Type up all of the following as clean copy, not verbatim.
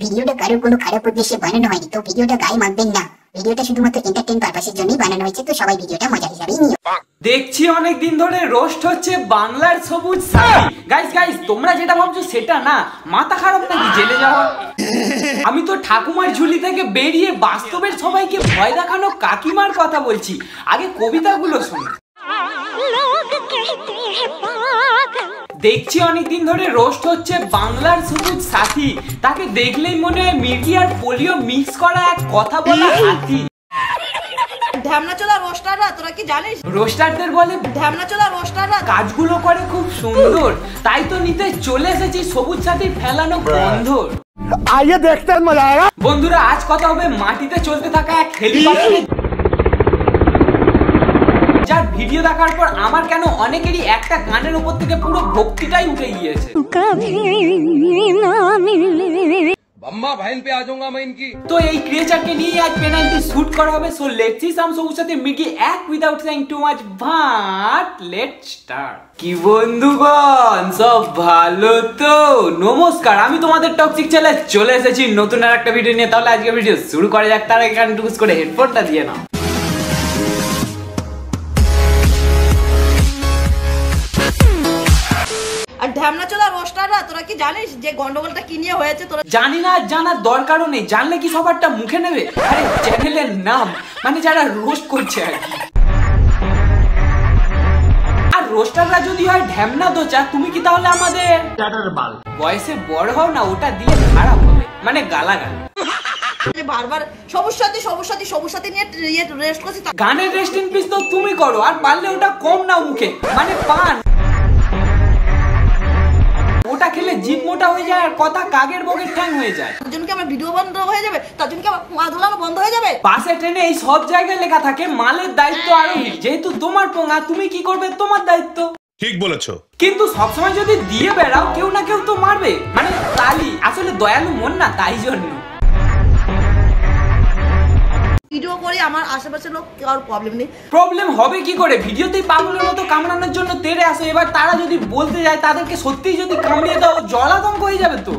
ভিডিওটা কারোর কোনো খারাপ উদ্দেশ্যে বানানো হয়নি, তো ভিডিওটা গায়ে মাখবেন না। ভিডিওটা শুধুমাত্র এন্টারটেইন পারপাসের জন্যই বানানো হয়েছে, তো সবাই ভিডিওটা মজা হিসাবেই নিও। দেখছি অনেক দিন ধরে রোস্ট হচ্ছে বাংলার সবুজ সাথী। গাইস তোমরা যেটা ভাবছো সেটা না, মাথা খারাপ নাকি জেলে যাওয়া? আমি তো ঠাকুমার ঝুলি থেকে বেরিয়ে বাস্তবের সবাইকে ভয় দেখানো কাকিমার কথা বলছি। আগে কবিতাগুলো শোনো। দেখছি অনেকদিন ধরে রোস্ট হচ্ছে বাংলার সবুজ সাথী, তাকে দেখলেই মনে হয় মিডিয়ার পোলিও মিক্স করা এক কথা বলা হাতি। ঢ্যামনাচোদা রোস্টাররা, তোরা কি জানিস? রোস্টারদের বলে ঢ্যামনাচোদা রোস্টাররা কাজগুলো করে খুব সুন্দর, তাই তো নিতে চলে এসেছি সবুজ সাথীর ফেলানো বন্ধর। आइए देखते हैं मजा आएगा। বন্ধুরা, আজ কথা হবে মাটিতে চলতে থাকা এক হেলিকপ্টারে, যার ভিডিও দেখার পর আমার কেন অনেকেরই একটা গানের উপর থেকে পুরো ভক্তিটাই উঠে গিয়েছে। अम्मा बहन पे आ जाऊंगा मैं इनकी। তো এই ক্রিয়েচারকে নিয়ে আজ পেনাল্টি শুট করা হবে। সো লেটস সি সাম সবুজ সাথী মিডি এক without saying too much, but let's start. কি বন্ধুগণ, সব ভালো তো? নমস্কার, আমি তোমাদের টক্সিক ছেলে চলে এসেছি নতুন আর একটা ভিডিও নিয়ে। তাহলে আজকে ভিডিও শুরু করা যাক। তার আগে কান টুকুস করে হেডফোনটা দিয়ে নাও। আর ঢ্যামনাচোদা রোস্টাররা, তোরা কি জানিস যে গন্ডগোলটা কি নিয়ে হয়েছে? তোরা জানি না, জানার দরকারও নেই। জানলে কি সবারটা মুখে নেবে? আরে চ্যানেলের নাম, মানে যারা রোস্ট করছে আর কি। আর রোস্টাররা যদি হয় ঢ্যামনা দোচা, তুমি কি তাহলে আমাদের বয়সে বড় হও না? ওটা দিলে খারাপ হবে, মানে গালাগাল। বারবার সবুজ সাথী নিয়ে রেস্ট করছি। গানের রেস্ট ইন পিস তো তুমি করো, আর পারলে ওটা কম নাও মুখে, মানে পান। ওটা খেলে জিভ মোটা হয়ে যায় আর কথা কাগের বগের ঠ্যাং হয়ে যায়। তার জন্য কি আমার ভিডিও বন্ধ হয়ে যাবে? তার জন্য কি আমার পা ধোলানো বন্ধ হয়ে যাবে? বাসে ট্রেনে এই সব জায়গায় লেখা থাকে মালের দায়িত্ব আরোহী। যেহেতু তোমার পোঙা, তুমি কি করবে তোমার দায়িত্ব। ঠিক বলেছো। কিন্তু সবসময় যদি দিয়ে বেড়াও, কেউ না কেউ তো মারবে, মানে তালি। আসলে দয়ালু মন না, তাই জন্য ভিডিও করি, আমার আশেপাশে লোক কারোর প্রবলেম নেই। প্রবলেম হবে কি করে? ভিডিওতেই পাগলের মতো কামড়ানোর জন্য তেড়ে আসে। এবার তারা যদি বলতে যায় তাদেরকে সত্যিই যদি কামড়িয়ে দাও, জলাতঙ্ক হয়ে যাবে তো।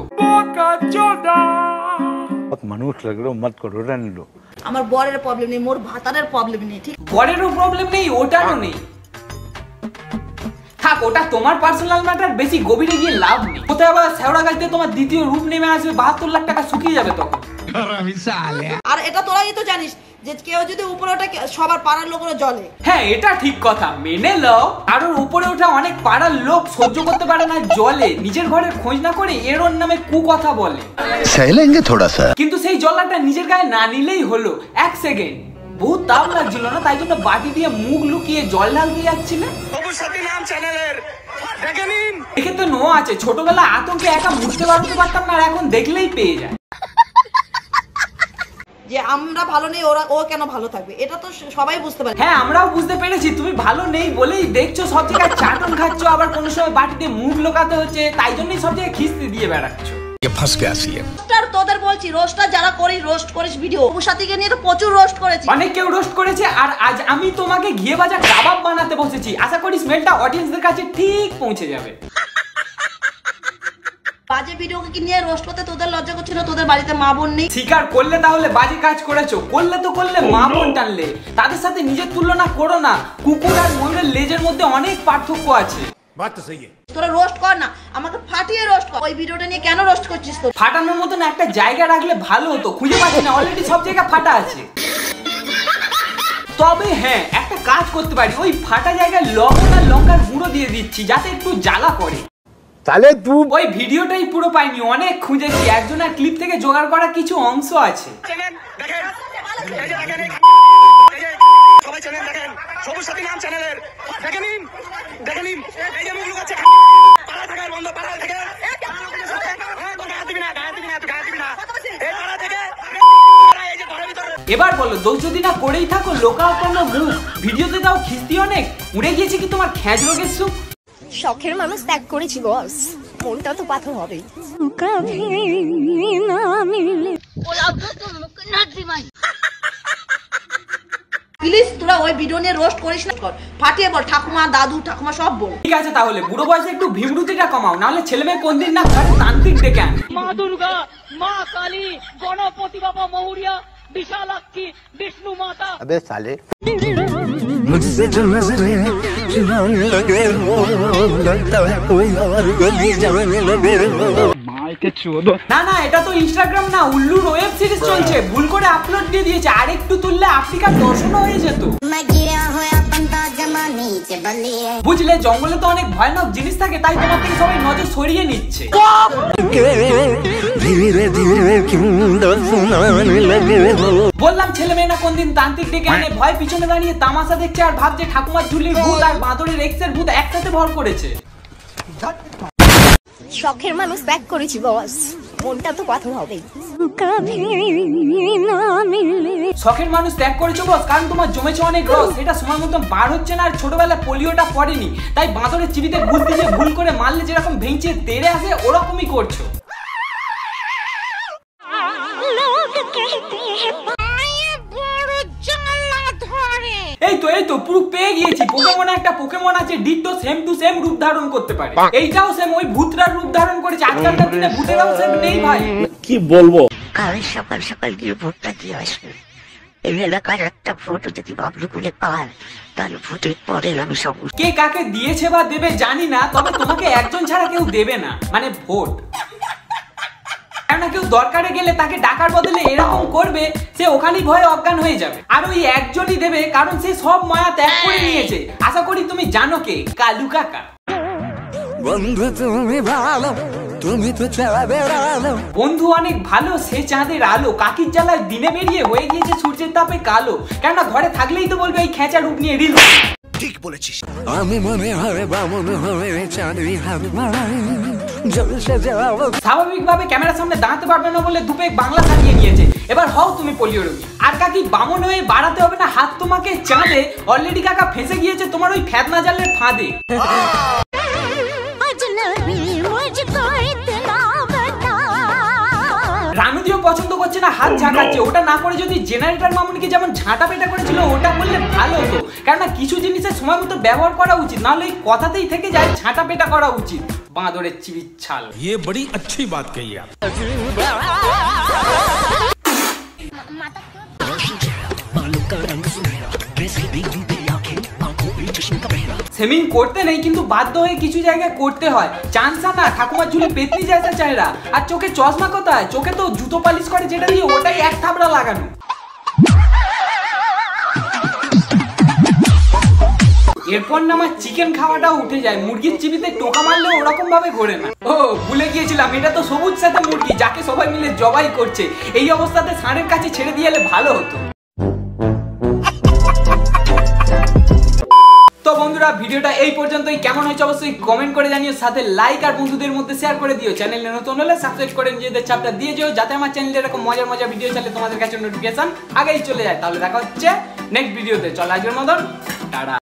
মানুষ লাগলো মত করো রানলো। আমার বরের প্রবলেম নেই, মোর ভাতারের প্রবলেম নেই, ঠিক? বরেরও প্রবলেম নেই, ওটারও নেই। থাক, ওটা তোমার পার্সোনাল ম্যাটার, বেশি গভীরে গিয়ে লাভ নেই। কোথায় আবার শেওড়া গাছতে তোমার দ্বিতীয় রূপ নেমে আসবে, 72 লাখ টাকা শুকিয়ে যাবে তখন। আর এটা তোরাই তো জানিস যে কেউ যদি উপরে ওঠে সবার পাড়ার লোকেরা জ্বলে। হ্যাঁ, এটা ঠিক কথা, মেনে লও। কারণ উপরে ওঠা অনেক পাড়ার লোক সহ্য করতে পারে না জলে, নিজের ঘরের খোঁজ না করে এর ওর নামে কুকথা বলে। কিন্তু সেই জলাটা নিজের গায়ে না নিলেই হলো। এক সেকেন্ড, বহুত তাপ লাগছিল না, তাই জন্য বাটি দিয়ে মুখ লুকিয়ে জল ঢালতে যাচ্ছিলে। দেখে তো নো আছে, ছোটবেলা আতঙ্কে একা মুছতে পারতে পারতাম না, আর এখন দেখলেই পেয়ে যায়। যে আমরা ভালো নেই, ও কেন ভালো থাকবে, এটা তো সবাই বুঝতে পারে। হ্যাঁ, আমরাও বুঝতে পেরেছি তুমি ভালো নেই বলেই দেখছো সব জায়গায় চাটন খাচ্ছ, আবার কোনো সময় বাটিতে মুখ লোকাতে হচ্ছে, তাই জন্যই সব জায়গায় খিস্তি দিয়ে বেড়াচ্ছ। তোদের বলছি, রোস্টার যারা করিস, রোস্ট করিস ভিডিও, সবুজ সাথীকে নিয়ে তো প্রচুর রোস্ট করেছি, অনেক কেউ রোস্ট করেছে। আর আজ আমি তোমাকে ঘিয়ে ভাজা কাবাব বানাতে বসেছি। আশা করি স্মেলটা অডিয়েন্সদের কাছে ঠিক পৌঁছে যাবে। বাজে ভিডিওকে নিয়ে রোস্ট করতে তোদের লজ্জা করছিল? তোদের বাড়িতে মা বোন নেই? স্বীকার করলে তাহলে বাজে কাজ করেছো। করলে তো করলে, মা বোন টানলে। তাদের সাথে নিজের তুলনা করো না। কুকুর আর ময়ূরের লেজের মধ্যে অনেক পার্থক্য আছে। তোরা রোস্ট কর না, আমাকে ফাটিয়ে রোস্ট কর। ওই ভিডিওটা নিয়ে কেন রোস্ট করছিস? তো ফাটানোর মতন একটা জায়গা রাখলে ভালো হতো, খুঁজে পাচ্ছি না, অলরেডি সব জায়গা ফাটা আছে। তবে হ্যাঁ, একটা কাজ করতে পারি, ওই ফাটা জায়গায় লবণ আর লঙ্কার গুঁড়ো দিয়ে দিচ্ছি, যাতে একটু জ্বালা করে। তাহলে তুই ওই ভিডিওটাই পুরো পাইনি, অনেক খুঁজেছি। একজনের ক্লিপ থেকে জোগাড় করা কিছু অংশ আছে। এবার বলো, দোষ যদি না করেই থাকো, লোকাপন্ন মুখ ভিডিওতে দাও খিস্তি অনেক। উড়ে গিয়েছে কি তোমার খ্যাজ রোগের সুখ? শখের মানুষ ত্যাগ করেছি বস, মনটা তো পাথর হবে। প্লিজ তোরা ওই ভিডিও নিয়ে রোস্ট করিস না, ফাটিয়ে বল, ঠাকুমা দাদু ঠাকুমা সব বল। ঠিক আছে, তাহলে বুড়ো বয়সে একটু ভিমরুতিটা কমাও, নাহলে ছেলে মেয়ে কোন দিন না তান্ত্রিক ডেকে আনে। মা দুর্গা, মা কালী, গণপতি বাবা মৌরিয়া, বিশালাক্ষী, বিষ্ণু মাতা। अबे साले मुझसे जो नजरे चुराने लगे हो, लगता है कोई और गली जाने लगे हो। না না, এটা তো ইনস্টাগ্রাম না, উল্লুর ওয়েব সিরিজ চলছে। ভুল করে আপলোড দিয়ে দিয়েছে, আর একটু তুললে আফ্রিকার দর্শন হয়ে যেত। বুঝলে, জঙ্গলে তো অনেক ভয়ানক জিনিস থাকে, তাই তোমার থেকে সবাই নজর সরিয়ে নিচ্ছে। धीरे धीरे क्यों सुनाने लगे हो। বললাম ছেলে মেয়ে না কোন দিন তান্ত্রিক ডেকে এনে ভয় পিছনে দাঁড়িয়ে তামাশা দেখছে আর ভাবছে ঠাকুমার ঝুলির ভূত আর বাঁদরের এক্সের ভূত একসাথে ভর করেছে। শখের মানুষ ত্যাগ করেছি বস, মনটা তো পাথর হবে। শখের মানুষ ত্যাগ করেছো বস, কারণ তোমার জমেছে অনেক রস, এটা সময় মতো বার হচ্ছে না, আর ছোটবেলায় পোলিওটা পড়েনি, তাই বাঁদরের চিবিতে ভূত দিয়ে ভুল করে মারলে যেরকম ভেঙচে তেড়ে আসে ওরকমই করছো। এই তো পুরো পেয়ে গিয়েছি। পোকেমন একটা পোকেমন আছে ডিটো সেম টু সেম রূপ ধারণ করতে পারে। এইটাও সেম ওই ভূতটার রূপ ধারণ করেছে। আজকালকার দিনে ভূতেরাও সেম নেই ভাই। কি বলবো? কাল সকাল সকাল গিয়ে ভোটটা দিয়ে আসবে। এই এলাকার একটা ফটো যদি বাবলু বলে পায়, তাহলে ভোটের পরে আমি সব। কে কাকে দিয়েছে বা দেবে জানি না, তবে তোমাকে একজন ছাড়া কেউ দেবে না, মানে ভোট। কেউ দরকারে গেলে তাকে ডাকার বদলে এরকম করবে, সে ওখানেই ভয়ে অজ্ঞান হয়ে যাবে। আর ওই একজনই দেবে, কারণ সে সব মায়া ত্যাগ করে নিয়েছে। আশা করি তুমি জানো কে, কালু কাকা। বন্ধু তুমি ভালো, তুমি তো চাঁদে বেড়ালো। বন্ধু অনেক ভালো, সে চাঁদের আলো। কাকির জ্বালায় দিনে বেরিয়ে হয়ে গিয়েছে সূর্যের তাপে কালো। কেননা ঘরে থাকলেই তো বলবে এই খেঁচা রূপ নিয়ে রিল। ঠিক বলেছিস। আমি মনে হয় বামন হয়ে চাঁদনি হাত বাড়াই, জলসে যাবো। স্বাভাবিকভাবে ক্যামেরার সামনে দাঁড়াতে পারবে না বলে দুপে বাংলা সাজিয়ে নিয়েছে। এবার হও তুমি পোলিও রোগী। আর কাকি বামন হয়ে বাড়াতে হবে না হাত তোমাকে চাঁদে। অলরেডি কাকা ফেঁসে গিয়েছে তোমার ওই ফেদনা জালের ফাঁদে। রানুদিও পছন্দ করছে না, হাত ঝাঁকাচ্ছে। ওটা না করে যদি জেনারেটর মামুনিকে যেমন ঝাঁটা পেটা করেছিল ওটা করলে ভালো হতো। কেননা কিছু জিনিসের সময় মতো ব্যবহার করা উচিত, নাহলে এই কথাতেই থেকে যায় ঝাঁটা পেটা করা উচিত। বাঁদরের চিবির ছাল। ये बड़ी अच्छी बात कही आप। সেমিং করতে নেই, কিন্তু বাধ্য হয়ে কিছু জায়গায় করতে হয়। চান্সা না, ঠাকুমার ঝুলে পেতনি যায়সা চেহারা। আর চোখে চশমা কোথায়? চোখে তো জুতো পালিশ করে যেটা দিয়ে, ওটাই এক থাবড়া লাগানো। এরপর না আমার চিকেন খাওয়াটাও উঠে যায়। মুরগির চিবিতে টোকা মারলে ওরকম ভাবে ঘোরে না। ও ভুলে গিয়েছিলাম, এটা তো সবুজ সাথে মুরগি, যাকে সবাই মিলে জবাই করছে। এই অবস্থাতে ষাঁড়ের কাছে ছেড়ে দিয়ে এলে ভালো হতো। তো বন্ধুরা, ভিডিওটা এই পর্যন্তই। কেমন হয়েছে অবশ্যই কমেন্ট করে জানিও, সাথে লাইক আর বন্ধুদের মধ্যে শেয়ার করে দিও। চ্যানেলে নতুন হলে সাবস্ক্রাইব করে নিজেদের চাপটা দিয়ে যাও, যাতে আমার চ্যানেলে এরকম মজার মজার ভিডিও চাইলে তোমাদের কাছে নোটিফিকেশন আগেই চলে যায়। তাহলে দেখা হচ্ছে নেক্সট ভিডিওতে। চলো আজকের মতন টাটা।